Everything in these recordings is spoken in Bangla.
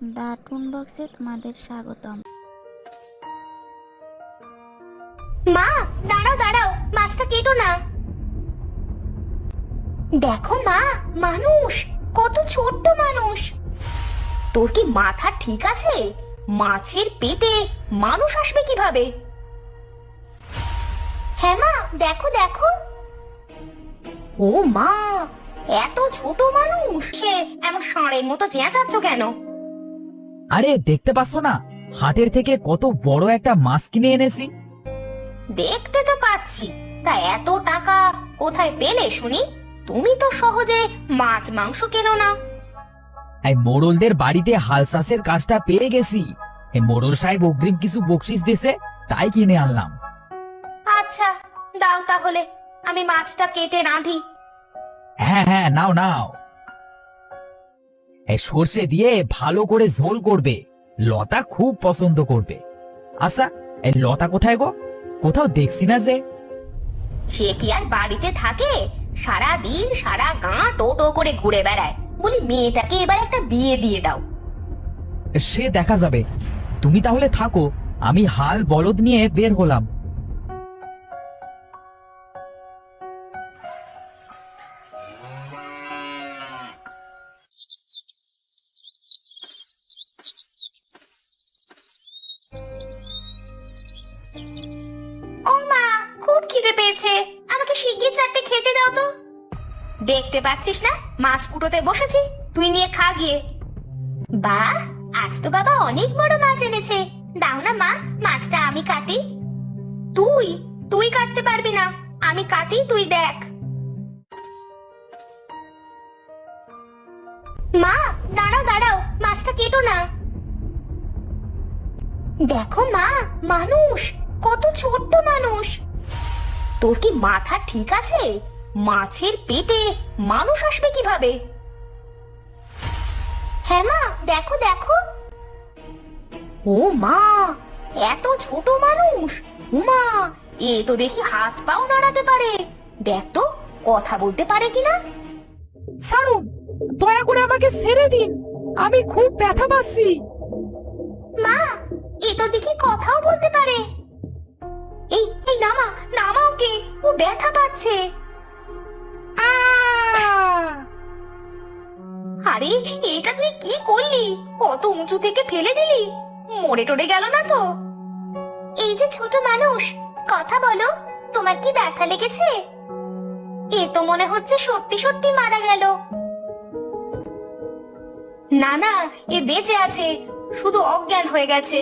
দ্য টুন বক্সে তোমাদের স্বাগতম। মা, দাঁড়াও দাঁড়াও, মাছটা কেটো না। দেখো মা, মানুষ, কত ছোট্ট মানুষ। তোর কি মাথা ঠিক আছে? মাছের পেটে মানুষ আসবে কিভাবে? হ্যাঁ মা, দেখো দেখো। ও মা, এত ছোট মানুষ, সে এমন ষাঁড়ের মতো চেঁচাচ্ছ কেন? আরে দেখতে পাচ্ছ না, হাটের থেকে কত বড় একটা মাছ কিনে এনেছি। দেখতে তো পাচ্ছি, তা এত টাকা কোথায় পেলে শুনি? তুমি তো সহজে মাছ মাংস কেনো না। এই মোড়লদের বাড়িতে হাল চাষের কাজটা পেয়ে গেছি। এই মোড়ল সাহেব অগ্রিম কিছু বকশিস দিছে, তাই কিনে আনলাম। আচ্ছা, দাও তাহলে, আমি মাছটা কেটে রাঁধি। হ্যাঁ হ্যাঁ, নাও নাও। এই সর্ষে দিয়ে ভালো করে ঝোল করবে, লতা খুব পছন্দ করবে। আচ্ছা, এই লতা কোথায় গো? কোথাও দেখছি না যে। সে কি আর বাড়িতে থাকে? সারা দিন সারা গাঁ টোটো করে ঘুরে বেড়ায়। বলি মেয়েটাকে এবার একটা বিয়ে দিয়ে দাও। সে দেখা যাবে, তুমি তাহলে থাকো, আমি হাল বলদ নিয়ে বের হলাম। ও মা, খুব খিদে পেয়েছে, আমাকে শিগগির চারটে খেতে দাও তো। দেখতে পাচ্ছিস না মাছ কুটোতে বসেছি, তুই নিয়ে খা গিয়ে। বাহ, আজ তো বাবা অনেক বড় মাছ এনেছে। দাও না মা, মাছটা আমি কাটি। তুই তুই কাটতে পারবি না, আমি কাটি, তুই দেখ। মা, দাঁড়াও দাঁড়াও, মাছটা কেটো না। দেখো মা, মানুষ, কত ছোট্ট মানুষ। তোর কি মাথা ঠিক আছে? মাছের পেটে মানুষ আসবে কিভাবে? হ্যাঁ মা, দেখো দেখো। ও মা, এত ছোট মানুষ। উমা, এ তো দেখি হাত পাও নাড়াতে পারে। দেখ তো, কথা বলতে পারে কিনা। ছাড়ুন, দয়া করে আমাকে ছেড়ে দিন, আমি খুব ব্যথা পাচ্ছি। মা, এ তো দেখি কথাও বলতে পারে। এই এই নামা, নামা ওকে, ও ব্যথা পাচ্ছে। আরে, এটা তুই কি করলি? কত উঁচু থেকে ফেলে দিলি, মরে টরে গেল না তো? এই যে ছোট মানুষ, কথা বলো, তোমার কি ব্যথা লেগেছে? এ তো মনে হচ্ছে সত্যি সত্যি মারা গেল। না না, এ বেঁচে আছে, শুধু অজ্ঞান হয়ে গেছে।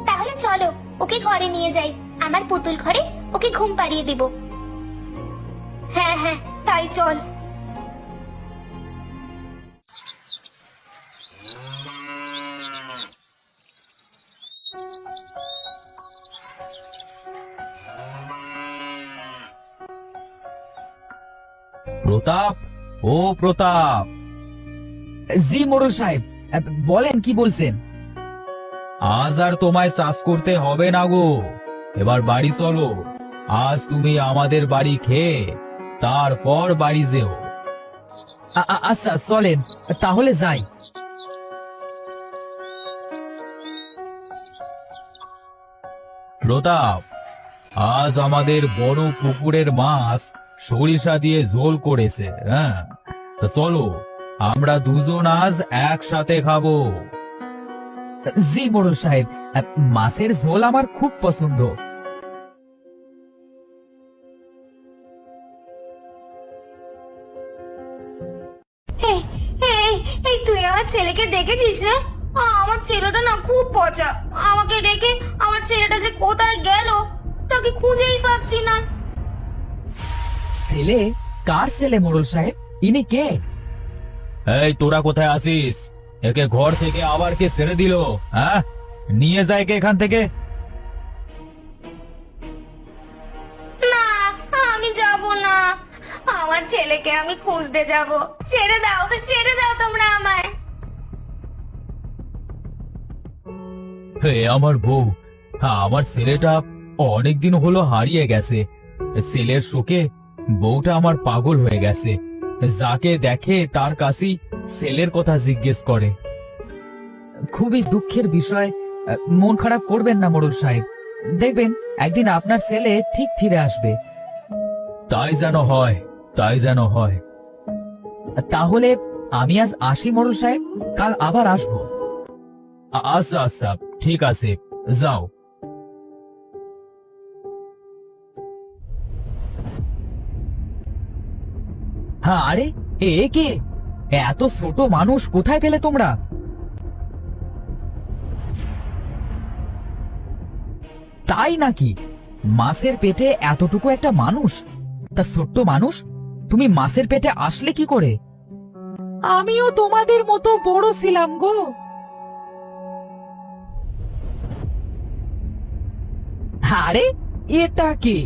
তাহলে চলো, ওকে ঘরে নিয়ে যাই, আমার পুতুল ঘরে ওকে ঘুম পাড়িয়ে দেব। হ্যাঁ হ্যাঁ, তাই চল। প্রতাপ, ও প্রতাপ। জি মোড়ল সাহেব, বলেন কি বলছেন? আজ আর তোমায় চাষ করতে হবে না গো, এবার বাড়ি চলো। আজ তুমি আমাদের বাড়ি খেয়ে তারপর বাড়ি যেও। আচ্ছা চলেন, তাহলে যাই। প্রতাপ, আজ আমাদের বড় পুকুরের মাছ সরিষা দিয়ে ঝোল করেছে। হ্যাঁ, তা চলো, আমরা দুজন আজ একসাথে খাবো। জি মোড়ল সাহেব, মাছের ঝোল আমার খুব পছন্দ। এই তুই আমার ছেলেকে দেখেছিস না? আমার ছেলেটা না খুব পচা, আমাকে রেখে আমার ছেলেটা যে কোথায় গেল তাকে খুঁজেই পাচ্ছি না। ছেলে? কার ছেলে মোড়ল সাহেব? ইনি কে? এই তোরা কোথায় আসিস? একে ঘর থেকে আবার কে ছেড়ে দিল? হ্যাঁ, নিয়ে যায় কে এখান থেকে? না, আমি যাব না, আমার ছেলেকে আমি খুঁজতে যাব। ছেড়ে দাও, ছেড়ে দাও তোমরা আমায়। হে আমার বউ, আমার ছেলেটা অনেকদিন হলো হারিয়ে গেছে। ছেলের শোকে বউটা আমার পাগল হয়ে গেছে, যাকে দেখে তার কাছেই ছেলের কথা জিজ্ঞেস করে। খুবই দুঃখের বিষয়। মন খারাপ করবেন না মোড়ল সাহেব, দেখবেন একদিন আপনার ছেলে ঠিক ফিরে আসবে। তাই যেন হয়, তাই যেন হয়। তাহলে আমি আজ আসি মোড়ল সাহেব, কাল আবার আসবো। আচ্ছা আচ্ছা, ঠিক আছে, যাও। হ্যাঁ, আরে এ কে? এত ছোট মানুষ কোথায় পেলে তোমরা? তাই নাকি? মাছের পেটে এতটুকু একটা মানুষ? তা ছোট্ট মানুষ, তুমি মাছের পেটে আসলে কি করে? আমিও তোমাদের মতো বড় ছিলাম গো। আরে এটা কি?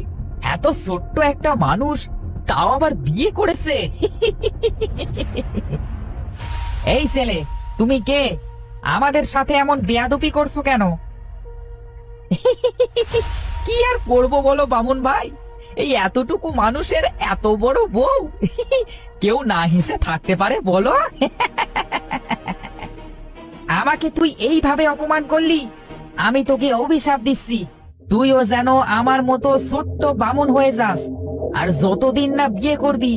এত ছোট্ট একটা মানুষ, তাও আবার বিয়ে করেছে? এই ছেলে, তুমি কে? আমাদের সাথে এমন বেয়াদবি করছো কেন? কি আর করবো বলো বামুন ভাই, এই এতটুকু মানুষের এত বড় বউ, কেউ না হেসে থাকতে পারে বলো? আমাকে তুই এইভাবে অপমান করলি, আমি তোকে অভিশাপ দিচ্ছি, তুইও যেন আমার মতো ছোট্ট বামুন হয়ে যাস, আর যতদিন না বিয়ে করবি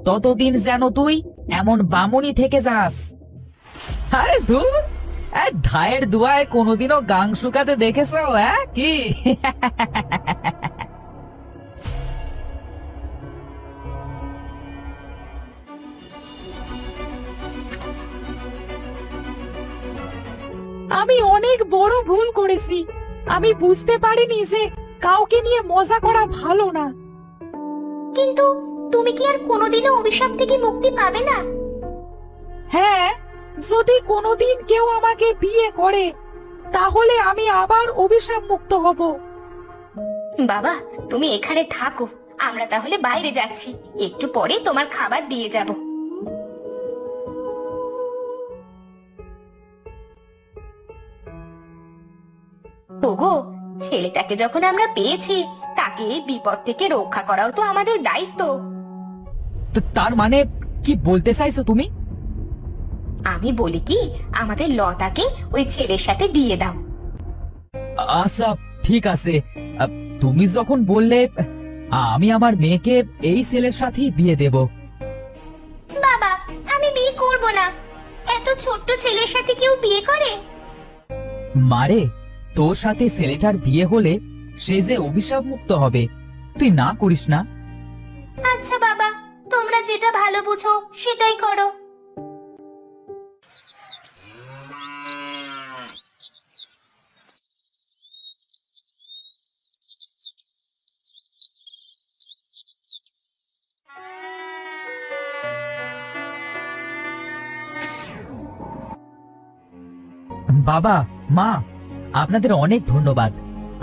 ততদিন যেন তুই এমন বামুনই থেকে যাস। আরে ধুর, ধায়ের দুয়ায় কোনোদিনও গাং শুকাতে দেখেছো কি? আমি অনেক বড় ভুল করেছি, আমি বুঝতে পারিনি যে কাউকে নিয়ে মজা করা ভালো না। কিন্তু তুমি কি আর কোনোদিনও অভিশাপ থেকে মুক্তি পাবে না? হ্যাঁ, যদি কোনোদিন কেউ আমাকে বিয়ে করে তাহলে আমি আবার অভিশাপ মুক্ত হব। বাবা, তুমি এখানে থাকো, আমরা তাহলে বাইরে যাচ্ছি, একটু পরে তোমার খাবার দিয়ে যাব। ওগো, ছেলেটাকে যখন আমরা পেয়েছি, তাকে এই বিপদ থেকে রক্ষা করাও তো আমাদের দায়িত্ব। তার মানে কি বলতে চাইছো তুমি? আমি বলি কি, আমাদের লতাকে ওই ছেলের সাথে বিয়ে দাও। আচ্ছা, ঠিক আছে, তুমি যখন বললে, আমি আমার মেয়েকে এই ছেলের সাথেই বিয়ে দেব। বাবা, আমি বিয়ে করব না, এত ছোট্ট ছেলের সাথে কেউ বিয়ে করে? মারে, তোর সাথে ছেলেটার বিয়ে হলে সে যে অভিশাপ মুক্ত হবে, তুই না করিস না। আচ্ছা বাবা, তোমরা যেটা ভালো বুঝো সেটাই করো। বাবা, মা, আপনাদের অনেক ধন্যবাদ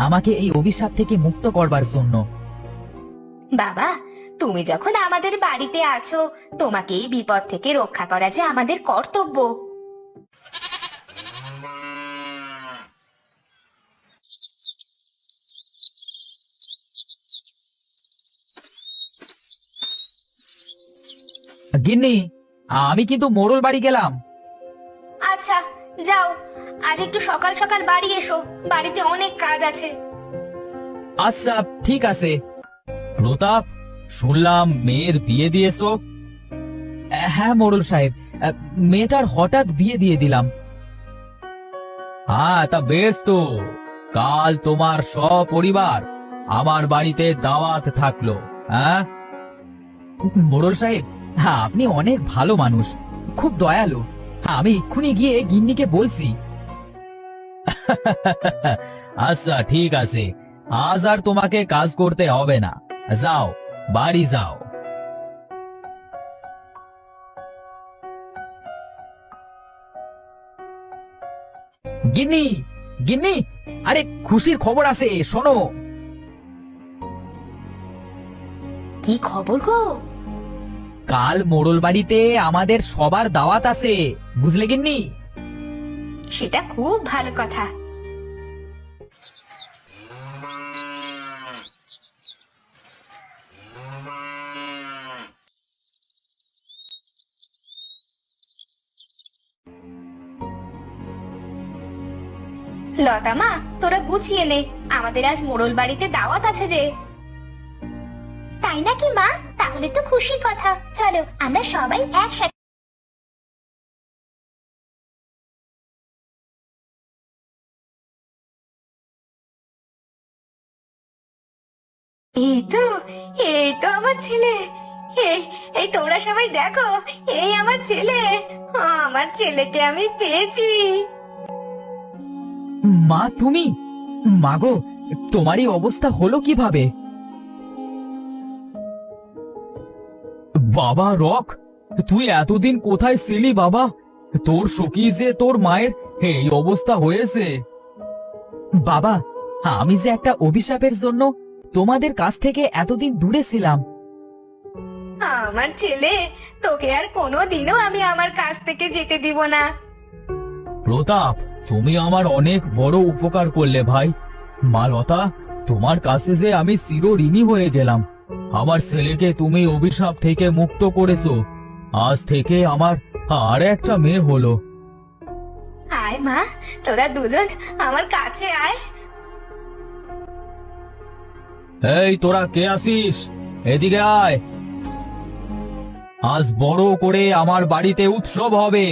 আমাকে এই অভিশাপ থেকে মুক্ত করবার জন্য। বাবা, তুমি যখন আমাদের বাড়িতে আছো, তোমাকে এই বিপদ থেকে রক্ষা করা যে আমাদের কর্তব্য। গিন্নি, আমি কিন্তু মোড়ল বাড়ি গেলাম। আচ্ছা, যাও, আজ একটু সকাল সকাল বাড়ি এসো, বাড়িতে অনেক কাজ আছে। আচ্ছা, ঠিক আছে। প্রতাপ, শুনলাম মেয়ের বিয়ে দিয়েছো? হ্যাঁ মোড়ল সাহেব, মেয়েটার হঠাৎ বিয়ে দিয়ে দিলাম। হ্যাঁ, তা বেশ তো, কাল তোমার সপরিবার আমার বাড়িতে দাওয়াত থাকলো। হ্যাঁ মোড়ল সাহেব, হ্যাঁ আপনি অনেক ভালো মানুষ, খুব দয়ালু। আমি এক্ষুনি গিয়ে গিন্নিকে বলছি। আচ্ছা, ঠিক আছে, আজ আর তোমাকে কাজ করতে হবে না, যাও, বাড়ি যাও। গিন্নি, গিন্নি, আরে খুশির খবর আছে, শোনো। কি খবর গো? কাল মোড়ল বাড়িতে আমাদের সবার দাওয়াত আছে, বুঝলে গিন্নি? সেটা খুব ভালো কথা। লতা মা, তোরা গুছিয়ে নে, আমাদের আজ মোড়ল বাড়িতে দাওয়াত আছে যে। তাই নাকি মা? তাহলে তো খুশির কথা। চলো আমরা সবাই একসাথে। এই তো আমার ছেলে। এই এই তোমরা সবাই দেখো, এই আমার ছেলে। আমার ছেলেকে আমি পেয়েছি। মা তুমি, মাগো, তোমার এই অবস্থা হলো কিভাবে? বাবা রক, তুই এতদিন কোথায় ছিলি বাবা? তোর সখী যে তোর মায়ের এই অবস্থা হয়েছে। বাবা, আমি যে একটা অভিশাপের জন্য তোমাদের কাছ থেকে এতদিন দূরে ছিলাম। আমার ছেলে, তোকে আর কোনোদিনও আমি আমার কাছ থেকে যেতে দিব না। প্রতাপ, তুমি আমার অনেক বড় উপকার করলে ভাই। মা লতা, তোমার কাছে যে আমি চিরঋণী হয়ে গেলাম। আমার ছেলেকে তুমি অভিশাপ থেকে মুক্ত করেছো। আজ থেকে আমার আর একটা মেয়ে হলো। আয় মা, তোরা দুজন আমার কাছে আয়। এই তোরা কে আসিস? এদিকে আয়। আজ বড় করে আমার বাড়িতে উৎসব হবে।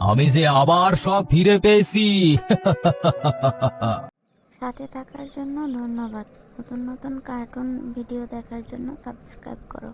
আমি যে আবার সব ফিরে পেয়েছি। সাথে থাকার জন্য ধন্যবাদ। নতুন নতুন কার্টুন ভিডিও দেখার জন্য সাবস্ক্রাইব করো।